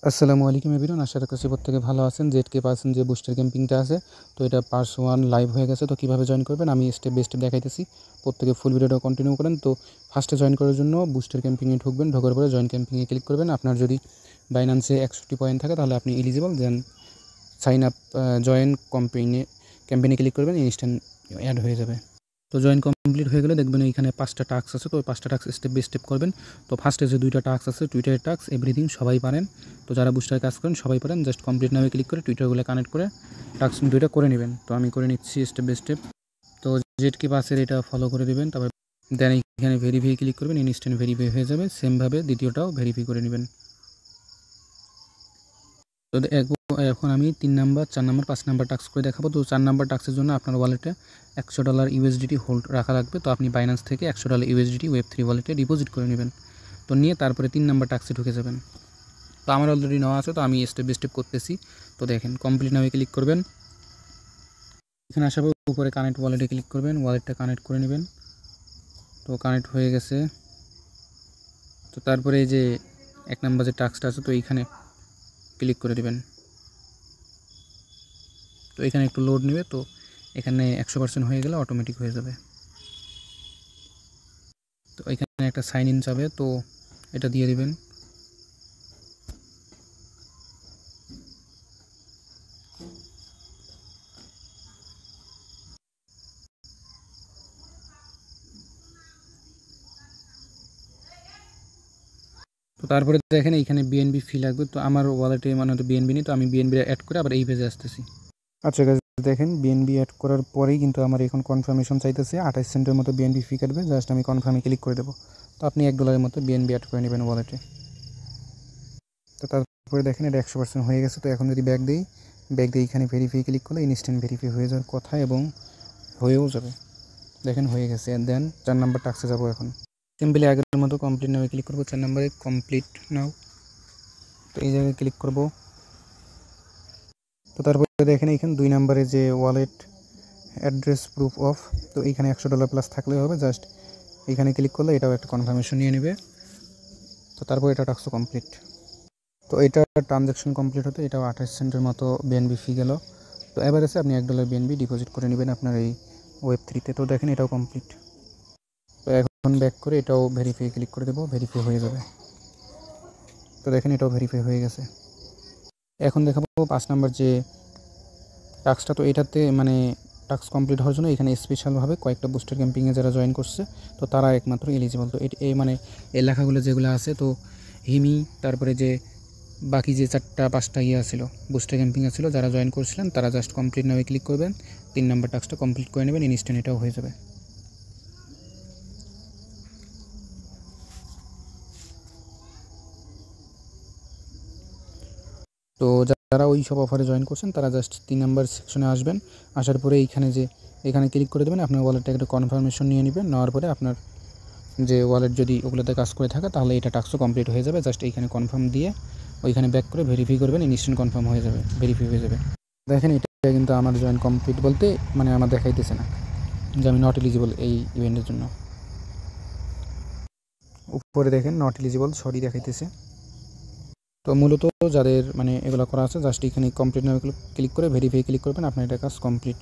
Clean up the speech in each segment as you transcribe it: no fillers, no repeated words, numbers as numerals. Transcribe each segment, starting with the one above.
আসসালামু আলাইকুম এভরিওয়ান, আশা করছি প্রত্যেকে ভালো আছেন। জেডকে পাচ্ছেন যে বুস্টার ক্যাম্পিংটা আছে, তো এটা পার্ট 1 লাইভ হয়ে গেছে। তো কীভাবে জয়েন করবেন আমি স্টেপ বাই স্টেপ দেখাইতেছি, প্রত্যেকে ফুল ভিডিওটা কন্টিনিউ করেন। তো ফার্স্টে জয়েন করার জন্য বুস্টার ক্যাম্পিংয়ে ঢুকবেন, ঢোকার পরে জয়েন ক্যাম্পিংয়ে ক্লিক করবেন। আপনার যদি বাইন্যান্সে 61 পয়েন্ট থাকে তাহলে আপনি এলিজিবল, দেন সাইন আপ জয়েন ক্যাম্পেইনে ক্লিক করবেন, ইনস্ট্যান্ট অ্যাড হয়ে যাবে। তো জয়েন কমপ্লিট হয়ে গেলে দেখবেন এইখানে 5টা টাস্ক আছে, তো 5টা টাস্ক স্টেপ বাই স্টেপ করবেন। তো ফার্স্টে যে 2টা টাস্ক আছে, টুইটারের টাস্ক এভরিথিং সবাই পারেন। তো যারা বুস্টারে কাজ করেন সবাই পারেন, জাস্ট কমপ্লিট নামে ক্লিক করে টুইটারগুলো কানেক্ট করে টাস্ক 2টা করে নেবেন। তো আমি করে নিচ্ছি স্টেপ বাই স্টেপ। তো জেডকে পাসের এটা ফলো করে দেবেন, তারপর দেন এখানে ভেরিফাই ক্লিক করবেন, ইনস্ট্যান্ট ভেরিফাই হয়ে যাবে। সেমভাবে দ্বিতীয়টাও ভেরিফাই করে নেবেন। তো এখন আমি 3 নাম্বার, 4 নাম্বার, 5 নাম্বার টাস্ক করে দেখাবো। তো 4 নাম্বার টাস্কের জন্য আপনার ওয়ালেটে $100 USDT হোল্ড রাখা লাগবে। তো আপনি বাইন্যান্স থেকে $100 USDT Web3 ওয়ালেটে ডিপোজিট করে নেবেন। তো নিয়ে তারপরে 3 নাম্বার টাস্কে ঢুকে যাবেন। তো আমার অলরেডি নেওয়া আছে, তো আমি স্টেপ বাই স্টেপ করতেছি। তো দেখেন কমপ্লিট নামে ক্লিক করবেন, এখানে আসার পর উপরে কানেক্ট ওয়ালেটে ক্লিক করবেন, ওয়ালেটটা কানেক্ট করে নেবেন। তো কানেক্ট হয়ে গেছে। তো তারপরে এই যে 1 নাম্বার যে টাস্কটা আছে, তো এইখানে ক্লিক করে দেবেন। তো এখানে একটু লোড নেবে, তো এখানে 100% হয়ে গেলে অটোমেটিক হয়ে যাবে। তো এখানে একটা সাইন ইন যাবে, তো এটা দিয়ে দিবেন। তো তারপরে দেখেন এইখানে বিএনবি ফি লাগবে। তো আমার ওয়ালেটে মানে তো বিএনবি নেই, তো আমি বিএনবি অ্যাড করে আবার এই পেজে আসতেছি। আচ্ছা গাইস, দেখেন বিএনবি অ্যাড করার পরেই কিন্তু আমার এখন কনফার্মেশন চাইতেছে। 28 সেন্টের মতো বিএনবি ফি কাটবে, জাস্ট আমি কনফার্মে ক্লিক করে দেবো। তো আপনি $1 মতো বিএনবি অ্যাড করে নেবেন ওয়ালেটে। তো তারপরে দেখেন এটা 100% হয়ে গেছে। তো এখন যদি ব্যাক দিই এখানে ভেরিফাই ক্লিক করলে ইনস্ট্যান্ট ভেরিফাই হয়ে যাওয়ার কথা, এবং হয়েও যাবে। দেখেন হয়ে গেছে। দেন 4 নাম্বার টাস্কে যাবো। এখন সিম্পলি আগের মতো কমপ্লিট নাও ক্লিক করবো, 4 নাম্বারে কমপ্লিট নাও। তো এই জায়গায় ক্লিক করব। তো তারপরে দেখেন এইখানে 2 নাম্বারে যে ওয়ালেট অ্যাড্রেস প্রুফ অফ, তো এইখানে $100 প্লাস থাকলে হবে। জাস্ট এখানে ক্লিক করলে এটাও একটা কনফার্মেশন নিয়ে নেবে। তো তারপর এটা টাস্ক কমপ্লিট। তো এটা ট্রানজ্যাকশন কমপ্লিট হতে এটাও 28 সেন্টের মতো বিএনবি ফি গেল। তো এবার আছে আপনি $1 বিএনবি ডিপোজিট করে নেবেন আপনার এই Web3-তে। তো দেখেন এটাও কমপ্লিট। তো এখন ব্যাক করে এটাও ভেরিফাই ক্লিক করে দেবো, ভেরিফাই হয়ে যাবে। তো দেখেন এটাও ভেরিফাই হয়ে গেছে। এখন দেখাবো 5 নাম্বার যে টাস্কটা। তো এটাতে মানে টাস্ক কমপ্লিট হওয়ার জন্য এখানে স্পেশালভাবে কয়েকটা বুস্টার ক্যাম্পিংয়ে যারা জয়েন করছে, তো তারা একমাত্র এলিজিবল। তো এই মানে এই লেখাগুলো যেগুলো আছে, তো হিমি, তারপরে যে বাকি যে 4টা-5টা ছিল বুস্টার ক্যাম্পিংয়ে ছিল, যারা জয়েন করছিলেন তারা জাস্ট কমপ্লিট নামে ক্লিক করবেন, 3 নাম্বার টাস্কটা কমপ্লিট করে নেবেন, ইনস্ট্যান্ট এটাও হয়ে যাবে। তো যারা ওই সব অফারে জয়েন করছেন তারা জাস্ট 3 নাম্বার সেকশনে আসবেন। আসার পরে এখানে ক্লিক করে দেবেন, আপনার ওয়ালেটটা একটা কনফার্মেশন নিয়ে নেবেন। নেওয়ার পরে আপনার যে ওয়ালেট যদি ওগুলোতে কাজ করে থাকে তাহলে এটা টাস্কও কমপ্লিট হয়ে যাবে। জাস্ট এইখানে কনফার্ম দিয়ে ওইখানে ব্যাক করে ভেরিফাই করবেন, ইনস্ট্যান্ট কনফার্ম হয়ে যাবে, ভেরিফাই হয়ে যাবে। দেখেন এটা কিন্তু আমার জয়েন কমপ্লিট বলতে মানে আমার দেখাইতেছে না যে আমি নট এলিজিবল এই ইভেন্টের জন্য। উপরে দেখেন নট এলিজিবল সরি দেখাইতেছে। তো মূলত যাদের মানে এগুলো করা আছে, জাস্ট এখানে কমপ্লিট নামে ক্লিক করে ভেরিফাই ক্লিক করবেন, আপনার এটা কাজ কমপ্লিট।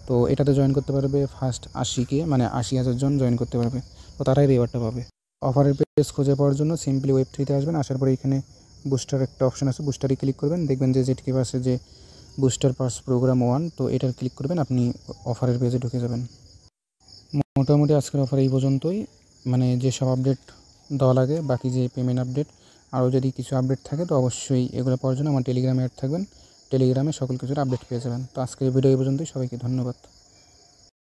তো এটাতে জয়েন করতে পারবে ফার্স্ট 80K, মানে 80,000 জন জয়েন করতে পারবে। তো তারাই রিওয়ার্ডটা পাবে। অফারের পেজ খুঁজে পাওয়ার জন্য সিম্পলি Web3-তে আসবেন। আসার পরে এখানে বুস্টার একটা অপশন আছে, বুস্টারে ক্লিক করবেন। দেখবেন যে জেডকে পাশে যে বুস্টার পাস প্রোগ্রাম 1, তো এটার ক্লিক করবেন, আপনি অফারের পেজে ঢুকে যাবেন। মোটামুটি আজকের অফার এই পর্যন্তই। মানে যেসব আপডেট দেওয়া লাগে, বাকি যে পেমেন্ট আপডেট, আরও যদি কিছু আপডেট থাকে তো অবশ্যই এগুলো পাওয়ার জন্য আমার টেলিগ্রামে অ্যাড থাকবেন। টেলিগ্রামে সকল কিছুর আপডেট পেয়ে যাবেন। তো আজকের ভিডিও এই পর্যন্তই। সবাইকে ধন্যবাদ।